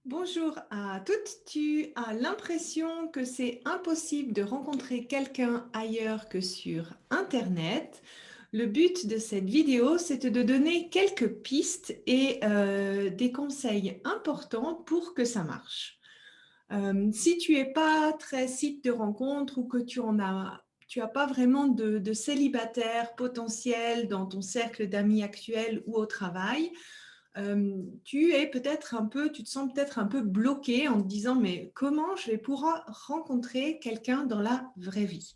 Bonjour à toutes. Tu as l'impression que c'est impossible de rencontrer quelqu'un ailleurs que sur Internet. Le but de cette vidéo, c'est de donner quelques pistes et des conseils importants pour que ça marche. Si tu n'es pas très site de rencontre ou que tu as pas vraiment de célibataire potentiel dans ton cercle d'amis actuel ou au travail, tu te sens peut-être un peu bloqué en te disant mais comment je vais pouvoir rencontrer quelqu'un dans la vraie vie?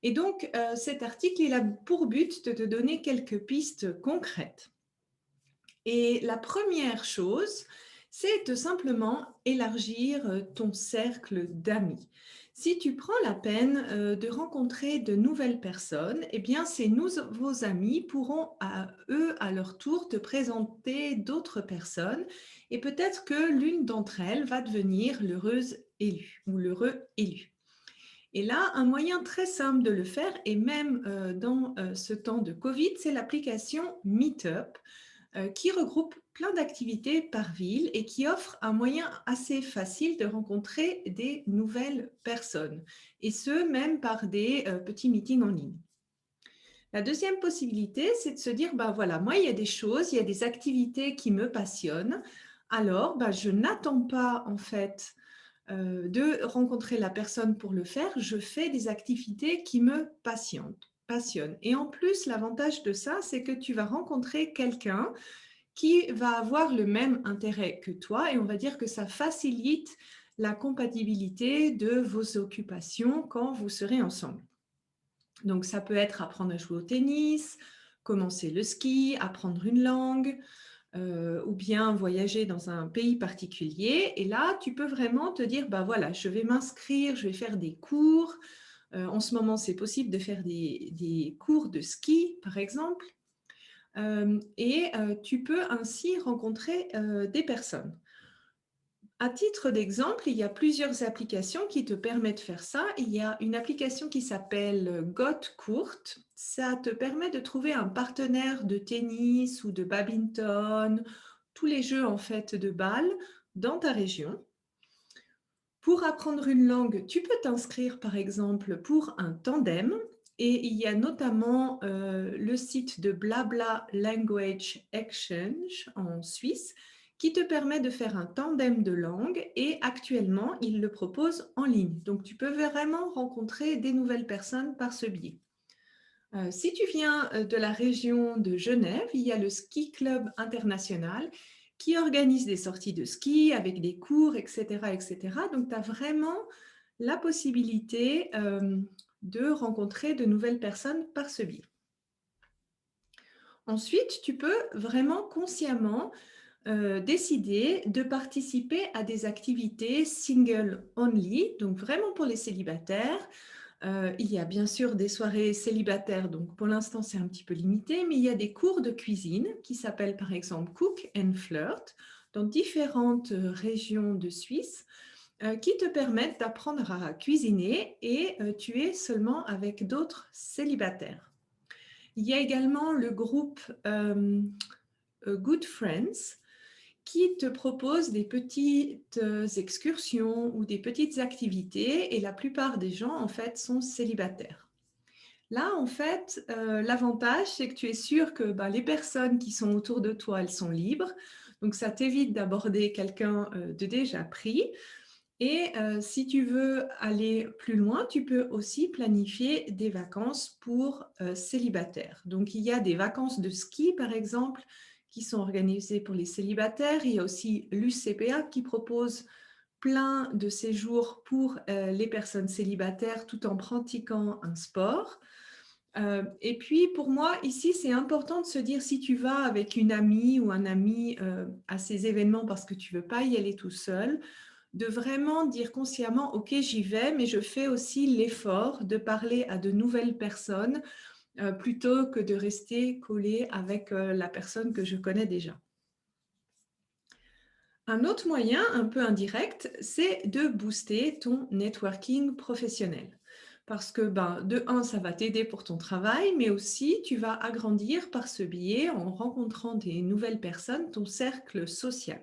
Et donc cet article il a pour but de te donner quelques pistes concrètes. Et la première chose, c'est de simplement élargir ton cercle d'amis. Si tu prends la peine de rencontrer de nouvelles personnes, eh bien, vos amis pourront eux, à leur tour, te présenter d'autres personnes et peut-être que l'une d'entre elles va devenir l'heureuse élue ou l'heureux élu. Et là, un moyen très simple de le faire, et même dans ce temps de Covid, c'est l'application Meetup qui regroupe plein d'activités par ville et qui offre un moyen assez facile de rencontrer des nouvelles personnes, et ce, même par des petits meetings en ligne. La deuxième possibilité, c'est de se dire, bah voilà, moi, il y a des choses, il y a des activités qui me passionnent, alors bah, je n'attends pas en fait de rencontrer la personne pour le faire, je fais des activités qui me passionnent. Et en plus, l'avantage de ça, c'est que tu vas rencontrer quelqu'un qui va avoir le même intérêt que toi et on va dire que ça facilite la compatibilité de vos occupations quand vous serez ensemble. Donc ça peut être apprendre à jouer au tennis, commencer le ski, apprendre une langue, ou bien voyager dans un pays particulier. Et là, tu peux vraiment te dire, bah voilà, je vais m'inscrire, je vais faire des cours. En ce moment, c'est possible de faire des cours de ski, par exemple. Et tu peux ainsi rencontrer des personnes. À titre d'exemple, il y a plusieurs applications qui te permettent de faire ça. Il y a une application qui s'appelle Gotcourt. Ça te permet de trouver un partenaire de tennis ou de badminton, tous les jeux en fait de balles dans ta région. Pour apprendre une langue, tu peux t'inscrire par exemple pour un tandem. Et il y a notamment le site de Blabla Language Exchange en Suisse qui te permet de faire un tandem de langue et actuellement, il le propose en ligne. Donc, tu peux vraiment rencontrer des nouvelles personnes par ce biais. Si tu viens de la région de Genève, il y a le Ski Club International qui organise des sorties de ski avec des cours, etc. etc. Donc, tu as vraiment la possibilité de rencontrer de nouvelles personnes par ce biais. Ensuite, tu peux vraiment consciemment décider de participer à des activités single only, donc vraiment pour les célibataires. Il y a bien sûr des soirées célibataires, donc pour l'instant c'est un petit peu limité, mais il y a des cours de cuisine qui s'appellent par exemple Cook and Flirt dans différentes régions de Suisse qui te permettent d'apprendre à cuisiner et tu es seulement avec d'autres célibataires. Il y a également le groupe Good Friends qui te propose des petites excursions ou des petites activités et la plupart des gens en fait sont célibataires. Là en fait l'avantage c'est que tu es sûr que les personnes qui sont autour de toi elles sont libres, donc ça t'évite d'aborder quelqu'un de déjà pris. Et si tu veux aller plus loin, tu peux aussi planifier des vacances pour célibataires. Donc, il y a des vacances de ski, par exemple, qui sont organisées pour les célibataires. Il y a aussi l'UCPA qui propose plein de séjours pour les personnes célibataires tout en pratiquant un sport. Et puis, pour moi, ici, c'est important de se dire si tu vas avec une amie ou un ami à ces événements parce que tu ne veux pas y aller tout seul, de vraiment dire consciemment, OK, j'y vais, mais je fais aussi l'effort de parler à de nouvelles personnes plutôt que de rester collé avec la personne que je connais déjà. Un autre moyen, un peu indirect, c'est de booster ton networking professionnel. Parce que, de un, ça va t'aider pour ton travail, mais aussi tu vas agrandir par ce biais, en rencontrant des nouvelles personnes, ton cercle social.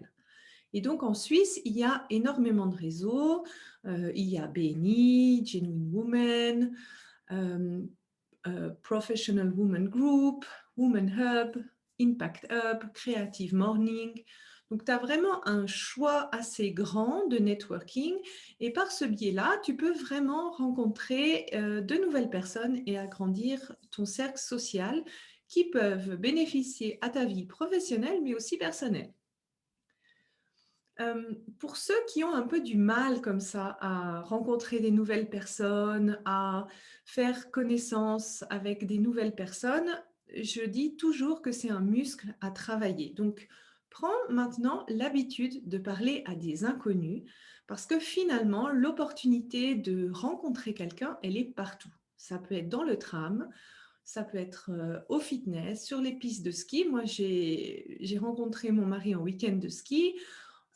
Et donc en Suisse, il y a énormément de réseaux. Il y a BNI, Genuine Women, euh, Professional Women Group, Women Hub, Impact Hub, Creative Morning. Donc, tu as vraiment un choix assez grand de networking et par ce biais-là, tu peux vraiment rencontrer de nouvelles personnes et agrandir ton cercle social qui peuvent bénéficier à ta vie professionnelle mais aussi personnelle. Pour ceux qui ont un peu du mal comme ça à rencontrer des nouvelles personnes, à faire connaissance avec des nouvelles personnes, je dis toujours que c'est un muscle à travailler. Donc, prends maintenant l'habitude de parler à des inconnus parce que finalement, l'opportunité de rencontrer quelqu'un, elle est partout. Ça peut être dans le tram, ça peut être au fitness, sur les pistes de ski. Moi, j'ai rencontré mon mari en week-end de ski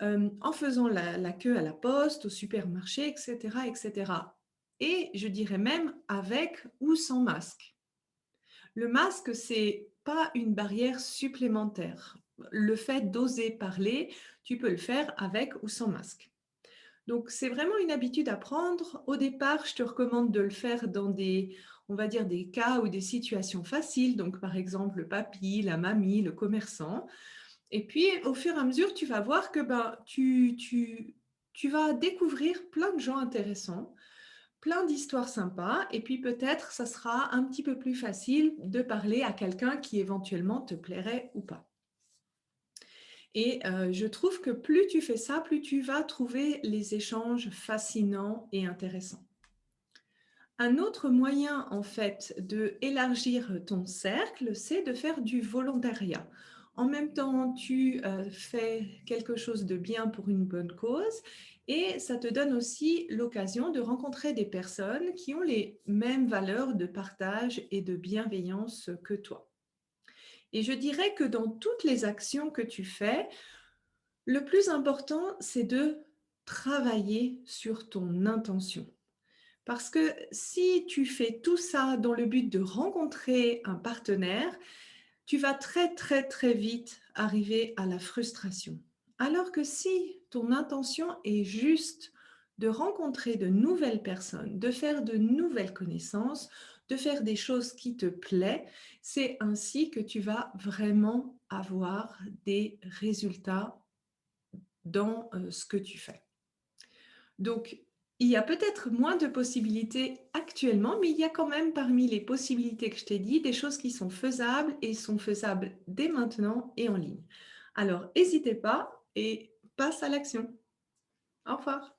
en faisant la queue à la poste, au supermarché, etc., etc. Et je dirais même avec ou sans masque. Le masque, c'est pas une barrière supplémentaire. Le fait d'oser parler, tu peux le faire avec ou sans masque. Donc, c'est vraiment une habitude à prendre. Au départ, je te recommande de le faire dans des, on va dire, des cas ou des situations faciles. Donc, par exemple, le papy, la mamie, le commerçant. Et puis, au fur et à mesure, tu vas voir que tu vas découvrir plein de gens intéressants, plein d'histoires sympas, et puis peut-être ça sera un petit peu plus facile de parler à quelqu'un qui éventuellement te plairait ou pas. Et je trouve que plus tu fais ça, plus tu vas trouver les échanges fascinants et intéressants. Un autre moyen, en fait, de élargir ton cercle, c'est de faire du volontariat. En même temps, tu fais quelque chose de bien pour une bonne cause et ça te donne aussi l'occasion de rencontrer des personnes qui ont les mêmes valeurs de partage et de bienveillance que toi. Et je dirais que dans toutes les actions que tu fais, le plus important, c'est de travailler sur ton intention. Parce que si tu fais tout ça dans le but de rencontrer un partenaire, tu vas très très très vite arriver à la frustration. Alors que si ton intention est juste de rencontrer de nouvelles personnes, de faire de nouvelles connaissances, de faire des choses qui te plaisent, c'est ainsi que tu vas vraiment avoir des résultats dans ce que tu fais. Donc, il y a peut-être moins de possibilités actuellement, mais il y a quand même parmi les possibilités que je t'ai dit, des choses qui sont faisables et sont faisables dès maintenant et en ligne. Alors, n'hésitez pas et passe à l'action. Au revoir.